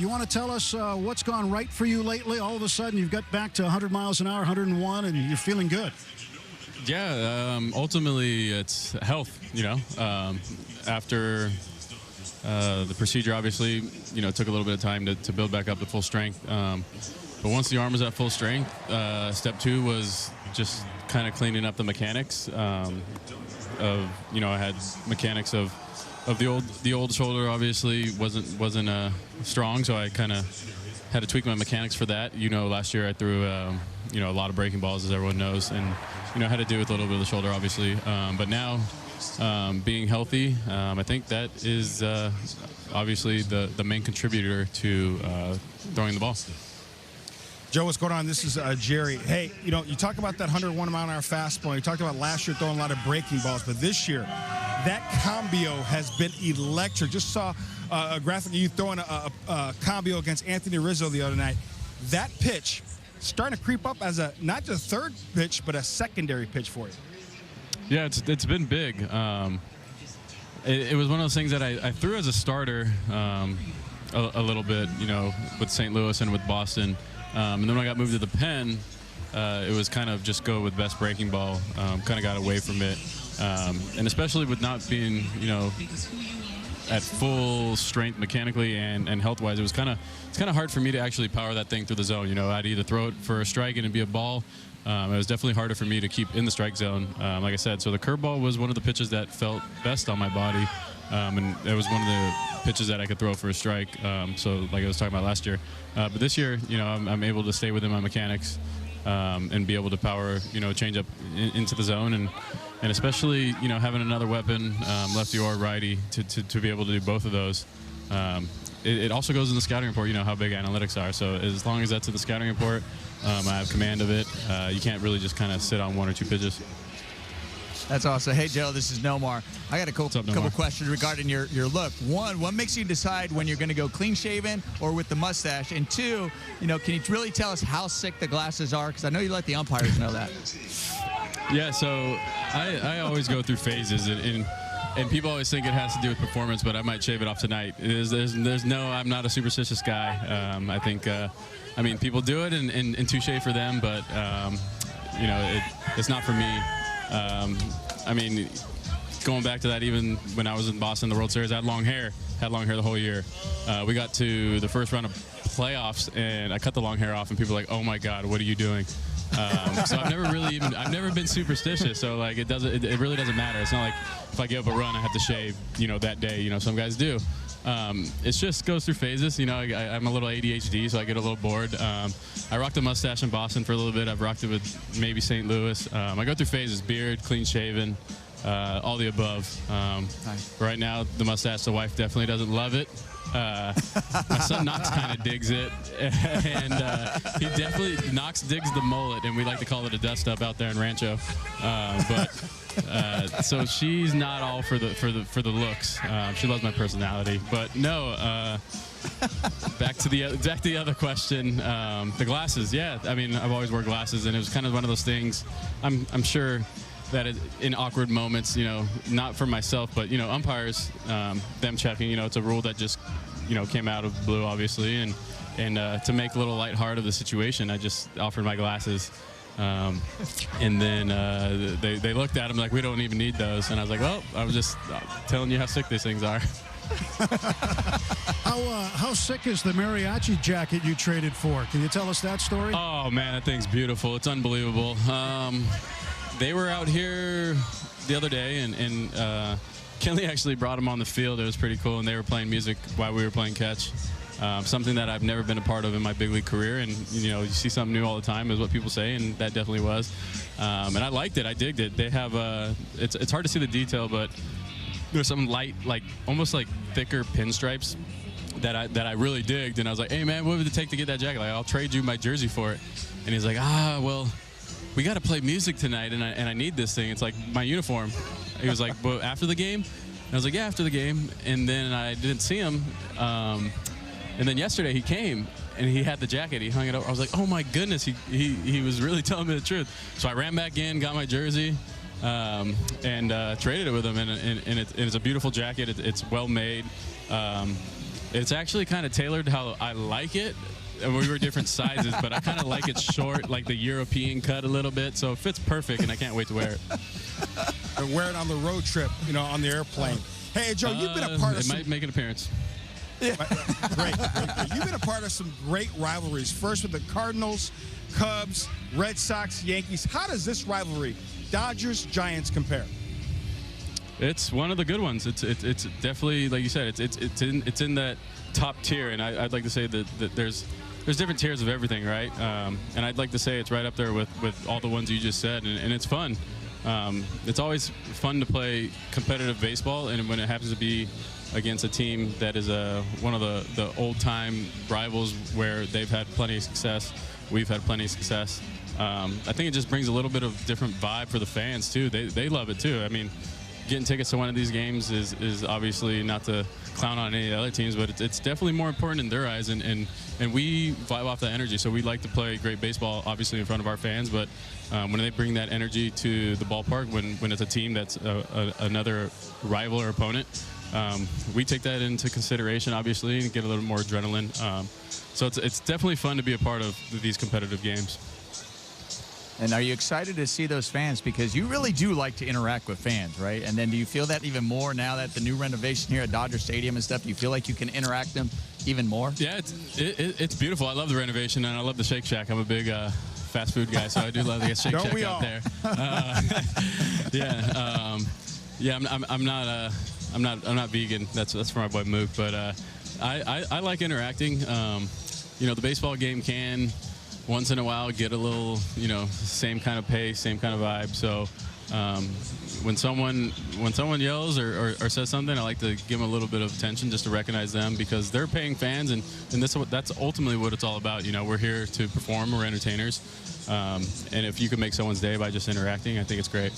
You want to tell us what's gone right for you lately? All of a sudden, you've got back to 100 miles an hour, 101, and you're feeling good. Yeah, ultimately, it's health, after the procedure, obviously, it took a little bit of time to build back up to full strength. But once the arm was at full strength, step 2 was just kind of cleaning up the mechanics I had mechanics of the old shoulder, obviously wasn't strong, so I kind of had to tweak my mechanics for that. Last year I threw a lot of breaking balls, as everyone knows, and had to do with a little bit of the shoulder, obviously. But now being healthy, I think that is obviously the main contributor to throwing the ball. Joe, what's going on? This is Jerry. Hey, you talk about that 101-mile-an-hour fastball. You talked about last year throwing a lot of breaking balls, but this year, that combio has been electric. Just saw a graphic of you throwing a combio against Anthony Rizzo the other night. That pitch starting to creep up as a not just third pitch, but a secondary pitch for you. Yeah, it's been big. It was one of those things that I threw as a starter a little bit, with St. Louis and with Boston. And then when I got moved to the pen, it was kind of just go with best breaking ball. Kind of got away from it. And especially with not being, at full strength mechanically and health-wise, it's kind of hard for me to actually power that thing through the zone. I'd either throw it for a strike and it'd be a ball. It was definitely harder for me to keep in the strike zone, like I said. So the curveball was one of the pitches that felt best on my body. And it was one of the pitches that I could throw for a strike. So like I was talking about last year. But this year, I'm able to stay within my mechanics and be able to power, change up into the zone. And especially, having another weapon, lefty or righty, to be able to do both of those. It also goes in the scouting report, how big analytics are. So as long as that's in the scouting report, I have command of it. You can't really just kind of sit on one or two pitches. That's awesome. Hey, Joe, this is Nomar. I got a couple questions regarding your look. One, what makes you decide when you're going to go clean-shaven or with the mustache? And two, can you really tell us how sick the glasses are? Because I know you let the umpires know that. Yeah, so I always go through phases, and people always think it has to do with performance, but I might shave it off tonight. I'm not a superstitious guy. I think, people do it, and touche for them, but, it's not for me. Going back to that, even when I was in Boston, the World Series, I had long hair the whole year. We got to the first round of playoffs, and I cut the long hair off, and people were like, "Oh my God, what are you doing?" So I've never been superstitious. So like, it really doesn't matter. It's not like if I give up a run, I have to shave, that day. Some guys do. It just goes through phases. I'm a little ADHD, so I get a little bored. I rocked a mustache in Boston for a little bit. I've rocked it with maybe St. Louis. I go through phases: beard, clean shaven, all the above. Nice. Right now, the mustache, the wife definitely doesn't love it. My son Knox kind of digs it, and he definitely digs the mullet, and we like to call it a dust up out there in Rancho. So she's not all for the looks. She loves my personality, but no. Back to the other question. The glasses, yeah. I've always worn glasses, and it was kind of one of those things. I'm sure that in awkward moments, not for myself, but umpires, them checking. It's a rule that just came out of the blue, obviously, and to make a little lighthearted of the situation, I just offered my glasses. And then they looked at them like, we don't even need those. And I was like, well, I was just telling you how sick these things are. How sick is the mariachi jacket you traded for? Can you tell us that story? Oh, man, that thing's beautiful. It's unbelievable. They were out here the other day, and Kenley actually brought them on the field. It was pretty cool, and they were playing music while we were playing catch. Something that I've never been a part of in my big league career, and you see something new all the time is what people say, and that definitely was. And I liked it. I digged it. They have it's hard to see the detail, but there's some light, like almost like thicker pinstripes that I really digged. And I was like, hey man, what would it take to get that jacket? Like, I'll trade you my jersey for it. And he's like, well, we got to play music tonight, and I need this thing. It's like my uniform. He was like, but after the game? And I was like, yeah, after the game. And then I didn't see him. And then yesterday he came, and he had the jacket. He hung it up. I was like, oh my goodness, he was really telling me the truth. So I ran back in, got my jersey, and traded it with him. And it's a beautiful jacket. It's well made. It's actually kind of tailored how I like it. And we were different sizes, but I kind of like it short, like the European cut a little bit. So it fits perfect, and I can't wait to wear it. Or wear it on the road trip, on the airplane. Hey, Joe, you've been a part of it might make an appearance. Yeah. Great. You've been a part of some great rivalries. First with the Cardinals, Cubs, Red Sox, Yankees. How does this rivalry, Dodgers, Giants, compare? It's one of the good ones. It's definitely, like you said, it's in that top tier, and I'd like to say that there's different tiers of everything, right? And I'd like to say it's right up there with all the ones you just said, and it's fun. It's always fun to play competitive baseball, and when it happens to be against a team that is one of the old-time rivals where they've had plenty of success, we've had plenty of success. I think it just brings a little bit of different vibe for the fans too. They love it too. I mean, getting tickets to one of these games is obviously not to clown on any of the other teams, but it's definitely more important in their eyes, and we vibe off that energy. So we like to play great baseball, obviously, in front of our fans, but when they bring that energy to the ballpark, when it's a team that's another rival or opponent, we take that into consideration, obviously, and get a little more adrenaline. So it's definitely fun to be a part of these competitive games. And are you excited to see those fans? Because you really do like to interact with fans, right? And then do you feel that even more now that the new renovation here at Dodger Stadium and stuff? Do you feel like you can interact them even more? Yeah, it's beautiful. I love the renovation, and I love the Shake Shack. I'm a big fast food guy, so I do love the Shake Shack out there. I'm not vegan. That's for my boy Mook, but I like interacting. The baseball game can once in a while get a little, same kind of pace, same kind of vibe. So when someone yells or says something, I like to give them a little bit of attention just to recognize them, because they're paying fans, and that's ultimately what it's all about. We're here to perform. We're entertainers, and if you can make someone's day by just interacting, I think it's great.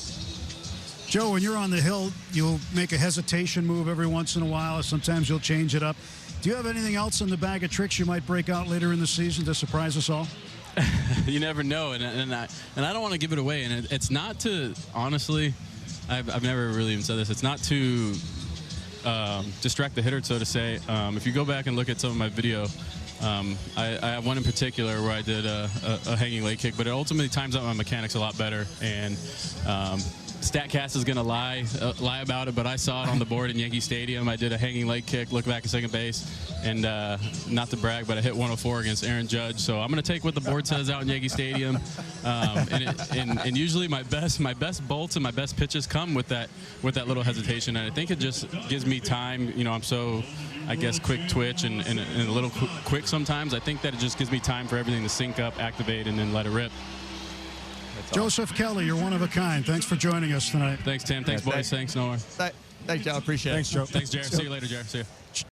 Joe, when you're on the hill, you'll make a hesitation move every once in a while. Sometimes you'll change it up. Do you have anything else in the bag of tricks you might break out later in the season to surprise us all? You never know, and I don't want to give it away. And it's not to, honestly, I've never really even said this. It's not to distract the hitter, so to say. If you go back and look at some of my video, I have one in particular where I did a hanging leg kick, but it ultimately times out my mechanics a lot better. And StatCast is going to lie about it, but I saw it on the board in Yankee Stadium. I did a hanging leg kick, look back at second base, and not to brag, but I hit 104 against Aaron Judge. So I'm going to take what the board says out in Yankee Stadium, and usually my best bolts and my best pitches come with that little hesitation. And I think it just gives me time. I'm so, I guess, quick twitch and a little quick sometimes. I think that it just gives me time for everything to sync up, activate, and then let it rip. Joseph Kelly, you're one of a kind. Thanks for joining us tonight. Thanks, Tim. Thanks, boys. Thanks, Noah. Thanks, Joe. Appreciate it. Thanks, Joe. Thanks, Jared. See you later, Jared. See you.